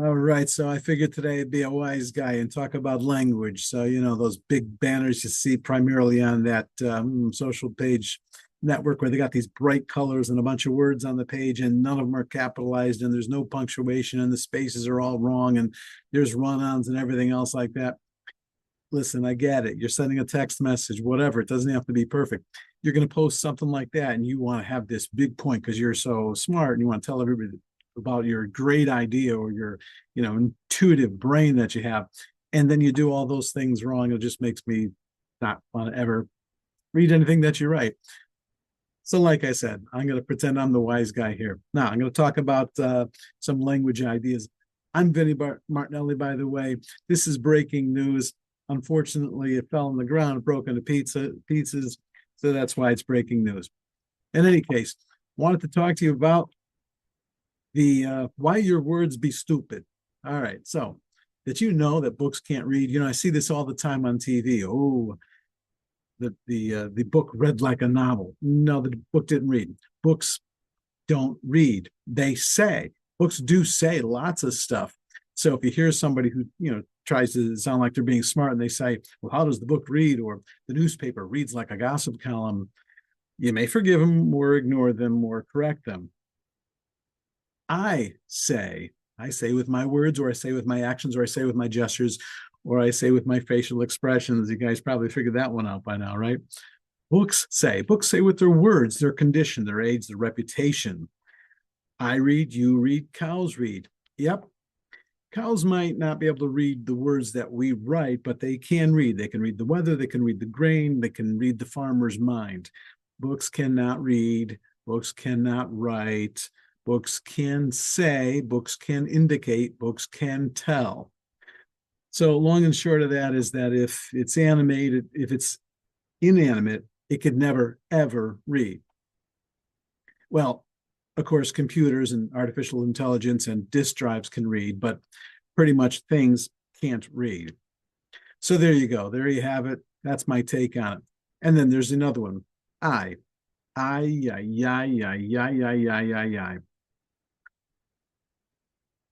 All right, so I figured today I'd be a wise guy and talk about language. So, those big banners you see primarily on that social page network where they got these bright colors and a bunch of words on the page, and none of them are capitalized, and there's no punctuation, and the spaces are all wrong, and there's run-ons and everything else like that. Listen, I get it. You're sending a text message, whatever. It doesn't have to be perfect. You're going to post something like that, and you want to have this big point because you're so smart, and you want to tell everybody about your great idea or your, intuitive brain that you have. And then you do all those things wrong. It just makes me not want to ever read anything that you write. So, like I said, I'm going to pretend I'm the wise guy here. Now, I'm going to talk about some language ideas. I'm Vinny Martinelli, by the way. This is breaking news. Unfortunately, it fell on the ground, broke into pieces. So that's why it's breaking news. In any case, wanted to talk to you about the why your words be stupid. All right. So, did you know that books can't read? I see this all the time on TV. Oh, the book read like a novel. No, the book didn't read. Books don't read. They say. Books do say lots of stuff. So if you hear somebody who, tries to sound like they're being smart and they say, well, how does the book read? Or the newspaper reads like a gossip column, you may forgive them or ignore them or correct them. I say, I say with my words, or I say with my actions, or I say with my gestures, or I say with my facial expressions. You guys probably figured that one out by now, right? Books say with their words, their condition, their age, their reputation. I read, you read, cows read. Yep. Cows might not be able to read the words that we write, but they can read. They can read the weather, they can read the grain, they can read the farmer's mind. Books cannot read, books cannot write, books can say, books can indicate, books can tell. So long and short of that is that if it's animated, if it's inanimate, it could never, ever read. Well, of course, computers and artificial intelligence and disk drives can read, but pretty much things can't read. So there you go. There you have it. That's my take on it. And then there's another one. I. I.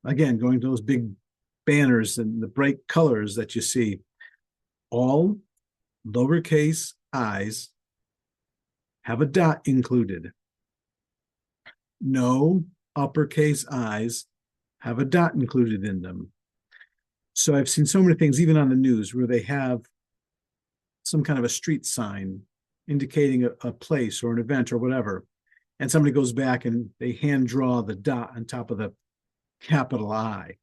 Again, going to those big banners and the bright colors that you see. All lowercase i's have a dot included. No uppercase i's have a dot included in them. So I've seen so many things, even on the news, where they have some kind of a street sign indicating a place or an event or whatever. And somebody goes back and they hand draw the dot on top of the capital I.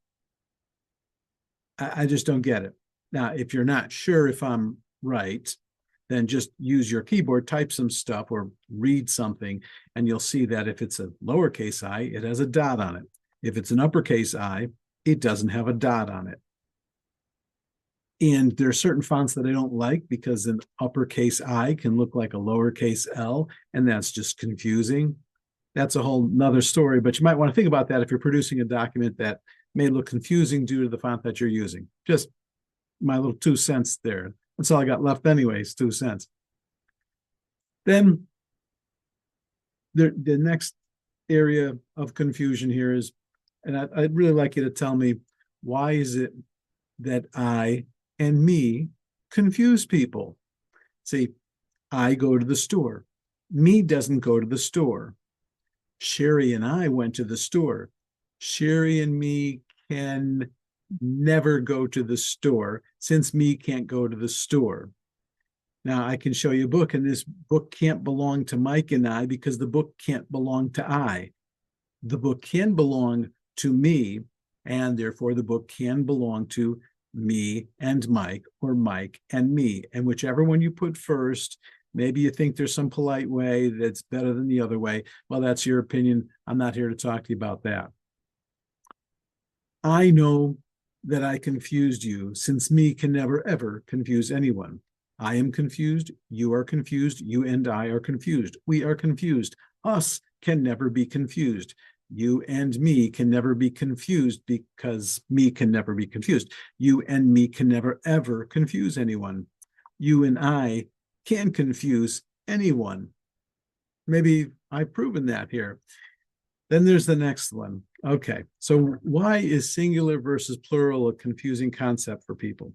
I just don't get it. Now, if you're not sure if I'm right, then just use your keyboard, type some stuff or read something, and you'll see that if it's a lowercase I, it has a dot on it. If it's an uppercase I, it doesn't have a dot on it. And there are certain fonts that I don't like because an uppercase I can look like a lowercase L, and that's just confusing. That's a whole nother story, but you might want to think about that if you're producing a document that may look confusing due to the font that you're using. Just my little 2 cents there. That's all I got left anyways, 2 cents. Then the next area of confusion here is, and I'd really like you to tell me, why is it that I and me confuse people? See, I go to the store. Me doesn't go to the store. Sherry and I went to the store. Sherry and me can never go to the store since me can't go to the store. Now I can show you a book, and this book can't belong to Mike and I because the book can't belong to I. The book can belong to me, and therefore the book can belong to me and Mike, or Mike and me. And whichever one you put first, maybe you think there's some polite way that's better than the other way. Well, that's your opinion. I'm not here to talk to you about that. I know that I confused you, since me can never, ever confuse anyone. I am confused. You are confused. You and I are confused. We are confused. Us can never be confused. You and me can never be confused because me can never be confused. You and me can never, ever confuse anyone. You and I can confuse anyone. Maybe I've proven that here. Then there's the next one. Okay, so why is singular versus plural a confusing concept for people?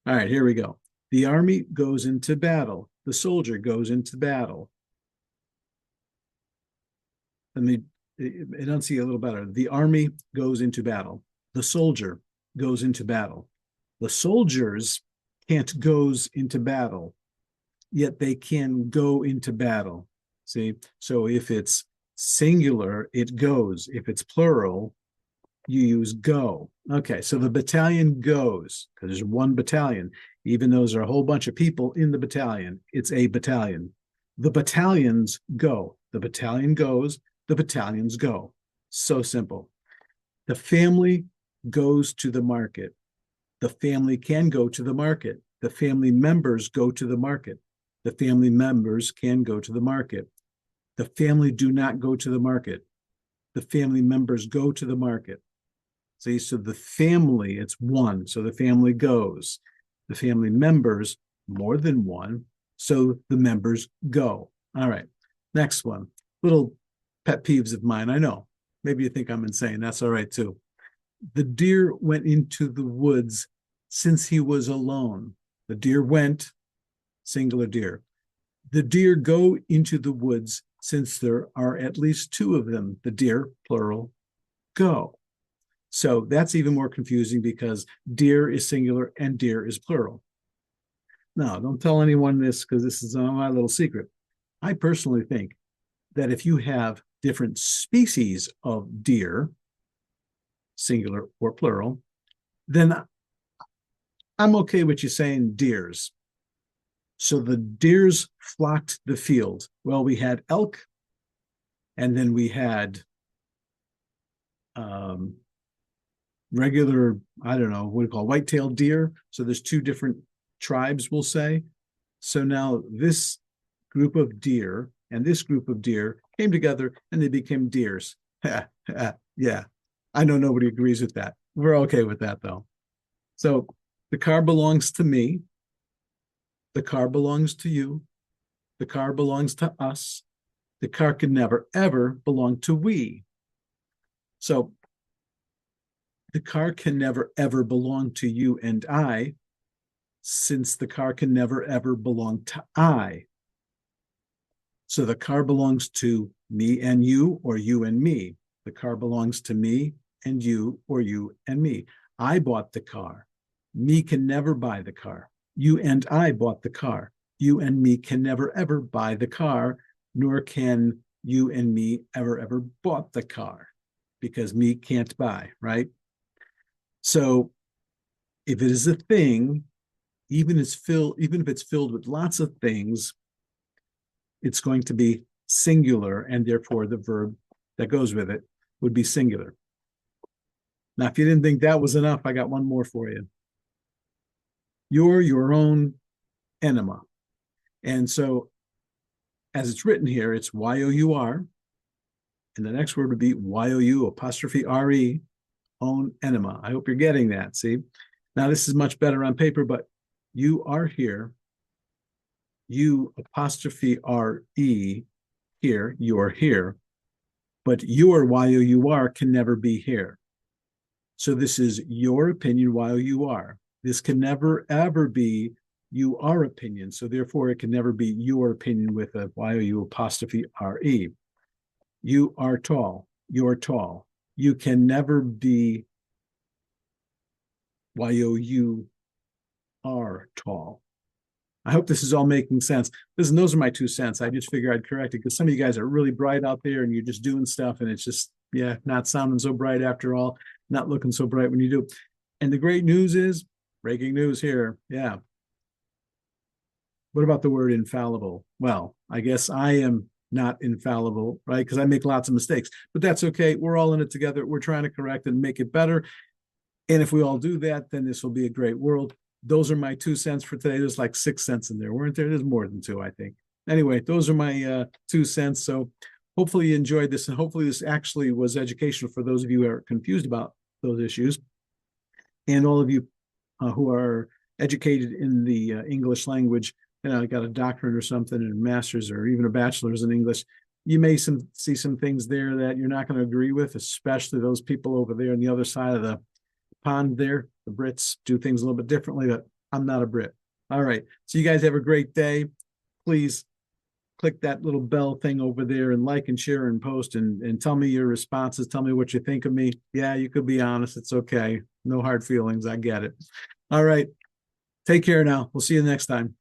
All right, here we go. The army goes into battle. The soldier goes into battle. Let me enunciate a little better. The army goes into battle. The soldier goes into battle. The soldiers can't goes into battle, yet they can go into battle. See, so if it's singular, it goes. If it's plural, you use go. Okay, so the battalion goes because there's one battalion, even though there's a whole bunch of people in the battalion. It's a battalion. The battalions go. The battalion goes. The battalions go. So simple. The family goes to the market. The family can go to the market. The family members go to the market. The family members can go to the market. The family do not go to the market. The family members go to the market. See, so the family, it's one. So the family goes. The family members, more than one. So the members go. All right. Next one. Little pet peeves of mine. I know. Maybe you think I'm insane. That's all right, too. The deer went into the woods since he was alone. The deer went, singular deer. The deer go into the woods since there are at least two of them. The deer, plural, go. So that's even more confusing because deer is singular and deer is plural. Now, don't tell anyone this because this is my little secret. I personally think that if you have different species of deer, singular or plural, then I'm okay with you saying deers. So the deers flocked the field. Well, we had elk, and then we had regular, I don't know, what do you call white-tailed deer. So there's two different tribes, we'll say. So now this group of deer and this group of deer came together and they became deers. Yeah, I know nobody agrees with that. We're okay with that though. So the car belongs to me. The car belongs to you. The car belongs to us. The car can never, ever belong to we. So the car can never, ever belong to you and I, since the car can never, ever belong to I. So the car belongs to me and you, or you and me. The car belongs to me and you, or you and me. I bought the car. Me can never buy the car. You and I bought the car. You and me can never, ever buy the car, nor can you and me ever, ever bought the car, because me can't buy, right? So if it is a thing, even if it's filled with lots of things, it's going to be singular, and therefore the verb that goes with it would be singular. Now, if you didn't think that was enough, I got one more for you. You're your own enema. And so as it's written here, it's Y-O-U-R, and the next word would be Y-O-U apostrophe R-E, own enema. I hope you're getting that, see? Now, this is much better on paper, but you are here. You apostrophe R-E here, you are here, but your Y-O-U-R can never be here. So this is your opinion, Y-O-U-R. This can never, ever be you are opinion. So therefore, it can never be your opinion with a Y-O-U apostrophe R-E. You are tall. You're tall. You can never be Y-O-U-R tall. I hope this is all making sense. Listen, those are my 2 cents. I just figure I'd correct it because some of you guys are really bright out there and you're just doing stuff and it's just, yeah, not sounding so bright after all, not looking so bright when you do. And the great news is, breaking news here, yeah. What about the word infallible? Well, I guess I am not infallible, right? Because I make lots of mistakes, but that's okay. We're all in it together. We're trying to correct and make it better. And if we all do that, then this will be a great world. Those are my 2 cents for today. There's like 6 cents in there, weren't there? There's more than 2, I think. Anyway, those are my 2 cents. So hopefully you enjoyed this, and hopefully this actually was educational for those of you who are confused about those issues, and all of you who are educated in the English language. You know, got a doctorate or something, and a master's or even a bachelor's in English. you may see some things there that you're not going to agree with, especially those people over there on the other side of the pond there. The Brits do things a little bit differently, but I'm not a Brit. All right. So you guys have a great day. Please click that little bell thing over there and like and share and post and tell me your responses. Tell me what you think of me. Yeah, you could be honest. It's okay. No hard feelings. I get it. All right. Take care now. We'll see you next time.